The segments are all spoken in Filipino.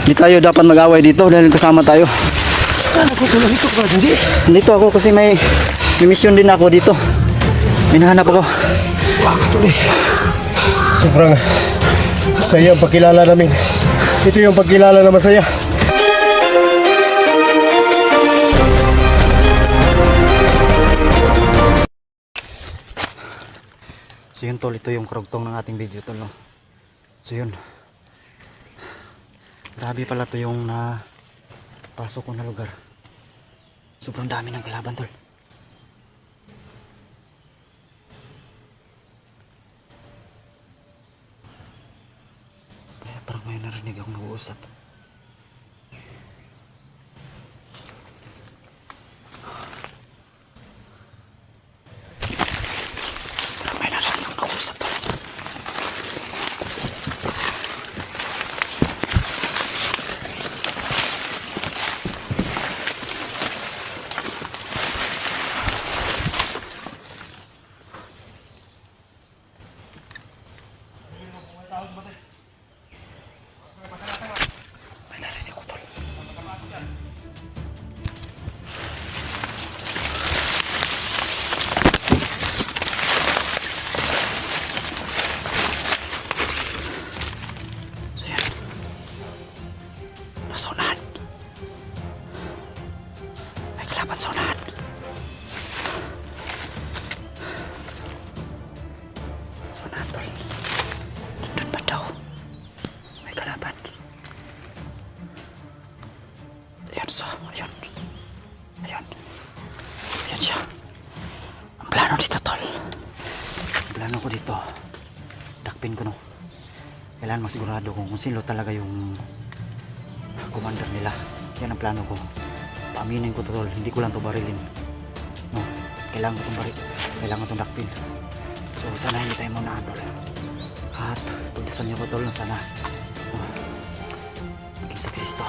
Hindi tayo dapat mag-away dito dahil kasama tayo. Dito ako kasi may mission din ako dito. Minahanap ako. Sobrang saya ang pagkilala namin. Ito yung pagkilala na masaya. So yun tol, ito yung karugtong ng ating video tol, no? So yun, grabe pala to yung pasok ko na lugar. Sobrang dami ng kalaban tol. Kaya parang may narinig akong nag-uusap. Saunahan. May kalaban sa unahan. Saunahan tol. Nandun ba daw? May kalaban. Ayan so, ayun. Ayun. Ayan siya. Ang plano dito tol. Ang plano ko dito. Takpin ko no. Kailangan masigurado kung sino talaga yung commander nila. Yan ang plano ko. Paaminin ko to tol. Hindi ko lang to barilin. No, kailangan ko itong baril. Kailangan ko itong dakpin. So sana hindi tayo muna tol. At pagdasan niyo ko tol na sana maging success to.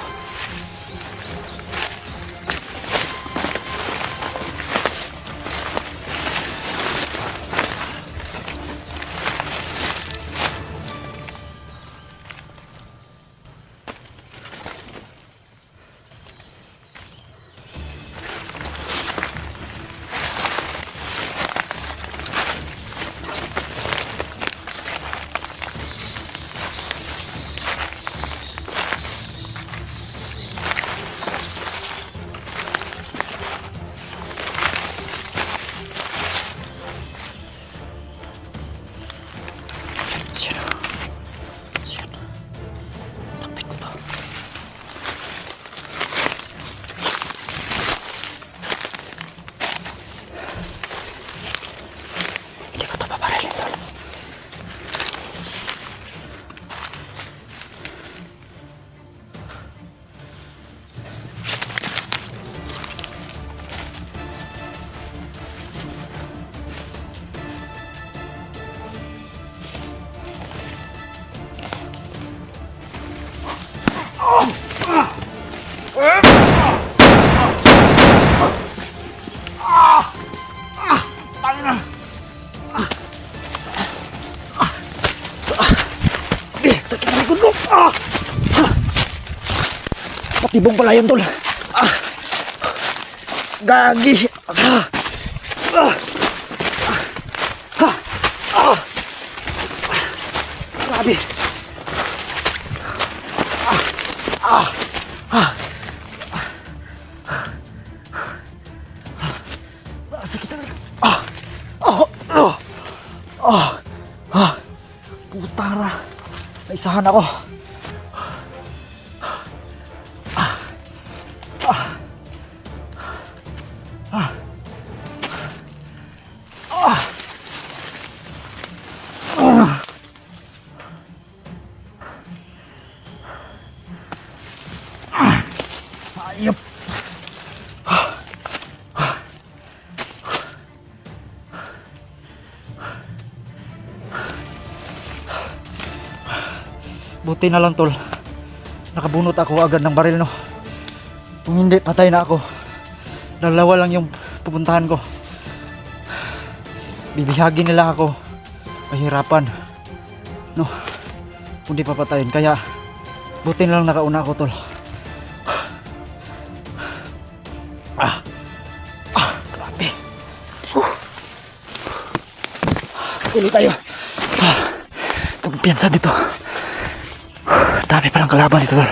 Sakit na likod ko. Patibong pala yun tol. Gagi. Grabe. Sakit na likod. Putara. Naisahan ako. Ayop. Buti na lang tol, nakabunot ako agad ng baril no. Kung hindi patay na ako. Dalawa lang yung pupuntahan ko. Bibihagin nila ako Mahirapan. No. Kundi papatayin. Kaya buti na lang nakauna ako, tol. Grabe. Tuloy tayo. Kumpiyansa dito. Dami palang kalaban dito, tol.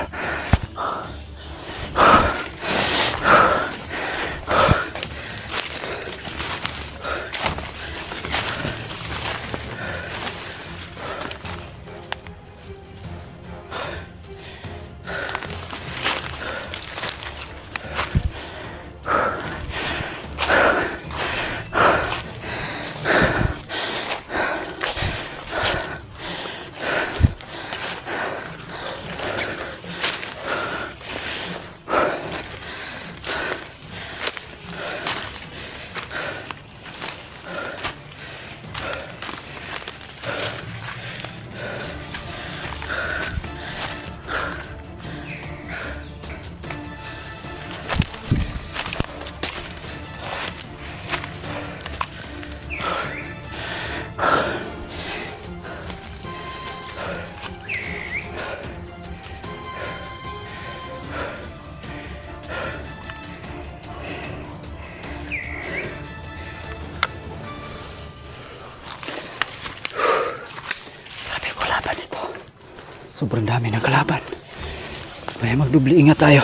Sobrang dami ng kalaban. Kaya magdubli ingat tayo.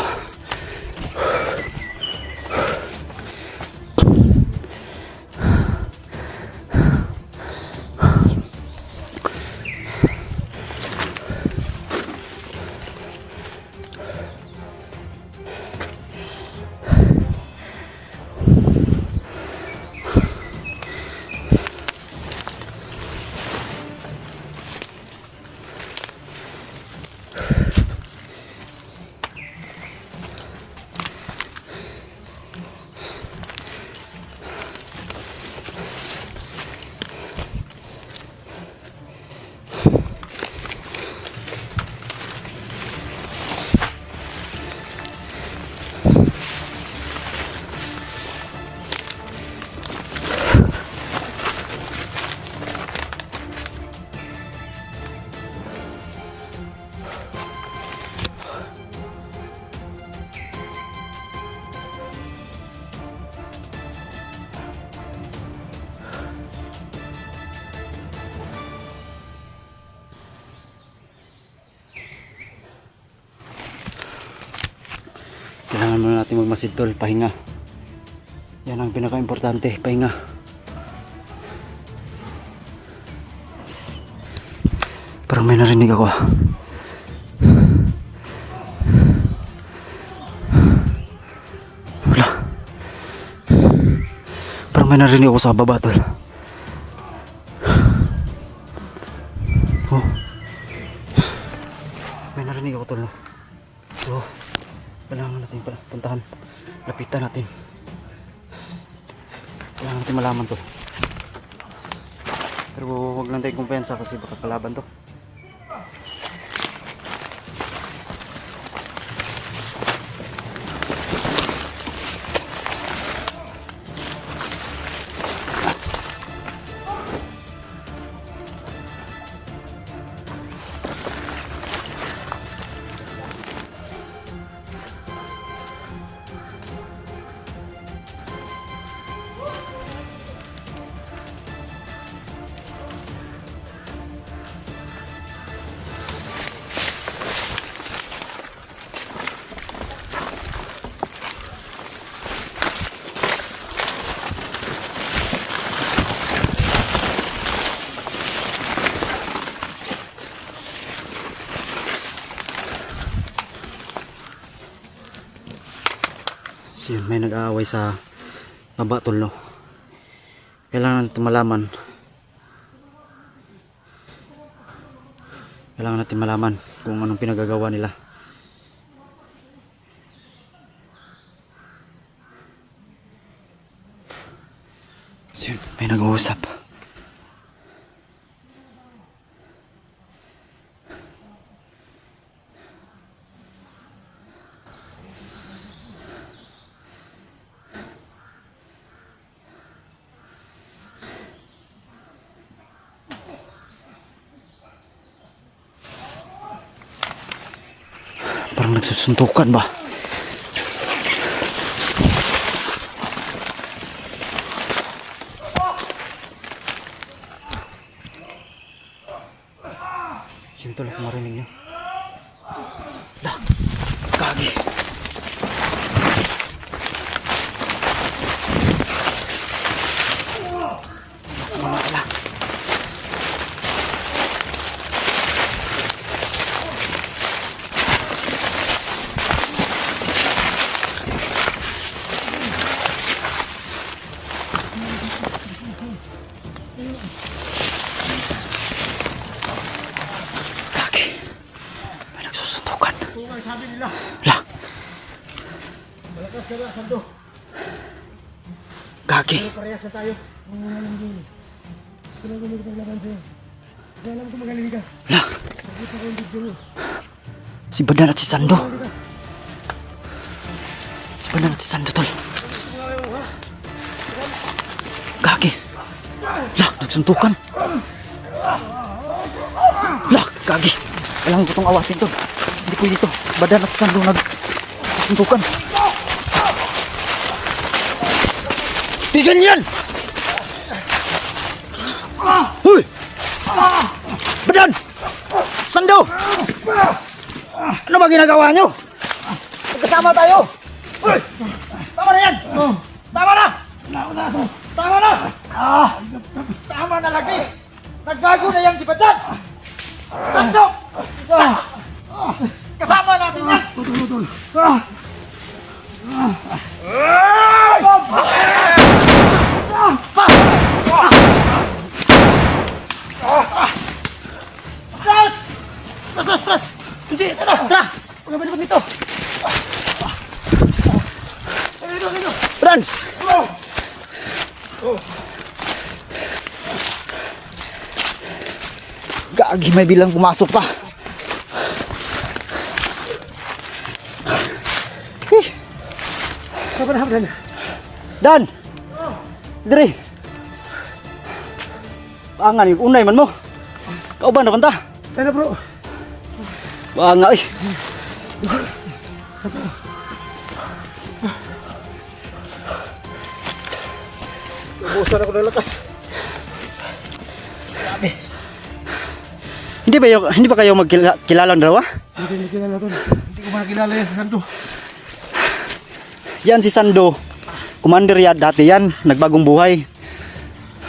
Kailangan muna natin magmasid, tol. Pahinga. Yan ang pinaka-importante. Pahinga. Parang may narinig ako. Wala. Parang may narinig ako sa baba, tol. Oh. May narinig ako, tol. So, kailangan natin puntahan. Lapitan natin. Kailangan natin malaman to. Pero huwag lang tayo kumpensa kasi baka kalaban to. So yun, may nag-aaway sa baba, tol, no? Kailangan natin malaman. Kailangan natin malaman kung anong pinagagawa nila. So yun, may nag-uusap. Parang nagsusuntukan ba? Sinto lang kung marinig nyo. Dah! Kagi! Sama na sila. Kagi! May nagsusuntukan. Ito ang sabi nila. Lah! Malakas ka na, Sando. Kagi! Parehas na tayo. Kailangan ko magpaglaban sa'yo. Kaya alam ko magaling ka. Lah! Nakita ko yung video mo. Si Badan at si Sando. Si Badan at si Sando, tol. Kagi! Lah! Nagsuntukan! Lah! Kagi! Kailangan ko itong awatin, tol. Hindi pwede ito. Badan at si Sando nagsuntukan. Tigil yan! Huy! Badan! Sando! Ano ba ginagawa nyo? Magkasama tayo! Huy! Tama na yan! Tama na! Tama na! Tama na lagi! Naggago na yan si Badan! Sando! Kasama natin yan! Tras! Hindi! Tara! Tara! Pagkabalibag nito! Badan! Gagi, may bilang pumasok pa. Kapan. Dan! Diri! Pangan yung unay man mo. Kauban na kanta. Tara bro. Banga eh. Ubusan ako ng lakas. Hindi ba kayo magkilala ang dalawa? Hindi kilala to. Hindi ko makilala yan sa Sando. Yan si Sando. Commander yan dati yan. Nagbagong buhay.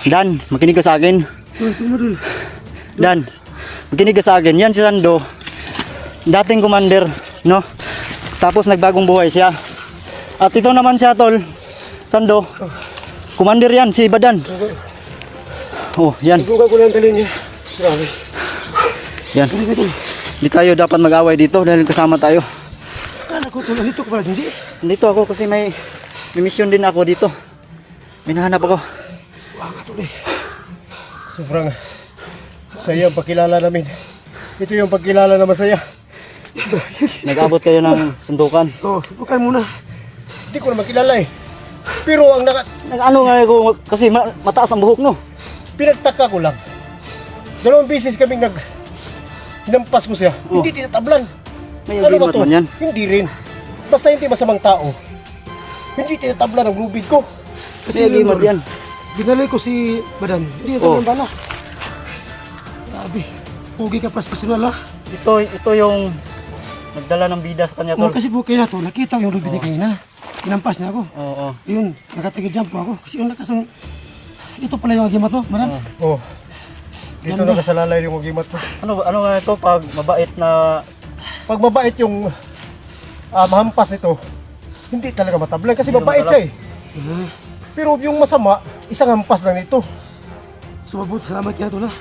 Dan, makinig ka sa akin. Dul. Dan, makinig ka sa akin. Yan si Sando. Dating commander, no? Tapos nagbagong buhay siya. At ito naman siya, tol. Sando. Commander yan, si Badan. Oh, yan. Subukan ko lang talin niya. Grabe. Yan. Hindi tayo dapat mag-away dito dahil kasama tayo. Kala ko tulad dito ko pala, Junji. Dito ako kasi may mission din ako dito. May nahanap ako. Waka tuloy. Sobrang saya ang pagkilala namin. Ito yung pagkilala na masaya. Nag-abot kayo ng sundukan. Subukan muna. Hindi ko naman kilala eh. Pero ang Nag-ano nga ako kasi mataas ang buhok no. pinagtaka ko lang. 2 beses kaming hinampas ko siya. Oh. Hindi tinatablan. May Ano ba agimat to? man yan. Hindi rin. Basta hindi masamang tao. Hindi tinatablan ang lubid ko. May agimat yan. Dinalay ko si Badan. Hindi Oh. ito ng bala. Grabe. Pugi ka pas personal ha. Ito yung nagdala ng bida sa kanya Oh, tol. kasi buki na to. Nakita ko yung lubid niya kanina. Kinampas niya ako. Oo. Yun, nakatigil jump po ako. Kasi yung lakas ng... Ito pala yung agimat mo, Badan. Oh. Dito nakasalalay yung agimat mo. Ano nga ito pag mabait na Pag mabait yung mahampas nito, hindi talaga matablan kasi Hindi mabait naman siya eh. Pero yung masama, isang hampas lang nito. So mabuti, salamat kaya tol ha.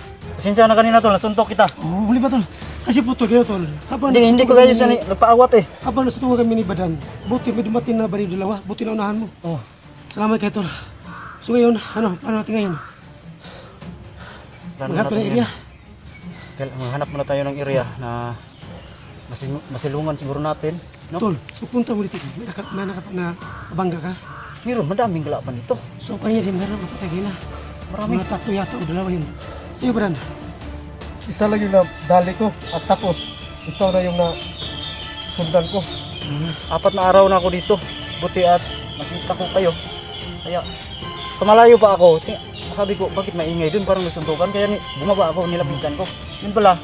pasensya na kanina tol, nasuntok kita. Oo, huli ba tol? Kasi po tol, kaya tol. Hindi ko kayo siya nagpaawat eh. Habang nasutungan kami ni Badan, buti may dumating na bari dalawa, buti na unahan mo. Oh. Salamat kaya tol. So ngayon, paano natin ngayon? Maghanap ng area. Maghanap muna tayo ng area na masilungan siguro natin. No? Tol, pupunta mo dito. May nakabangga ka. Meron, madaming galapan dito. So kanya din meron kapatay na. Marami. Mga 3 yata o 2 yun. Sige Badan. Isa lang yung nadali ko at tapos ito na yung na sundan ko. 4 na araw na ako dito. Buti at nakita ko kayo. Kaya sa malayo pa ako, sabi ko, bakit maingay dun? Parang may suntukan. Kaya bumaba ako, nilapitan ko. Yun pala,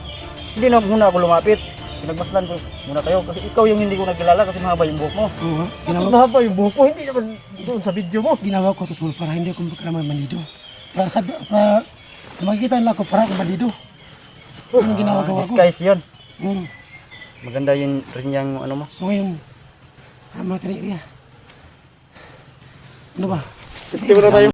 hindi na muna ako lumapit. Pinagmasdan ko muna kayo. Kasi ikaw yung hindi ko nagkilala kasi mahaba yung buhok mo. Oo, Bakit mahaba yung buhok ko? Hindi naman doon sa video mo. ginawa ko tutulog para hindi ako magkaraman bandido. Para makikita nila ako para ako bandido. Yun ang ginagawa ko. Disguise yun. Mm. Maganda yun rin yung ano mo. So ngayon, mga tiniya. Ano ba? Safety mo na tayo.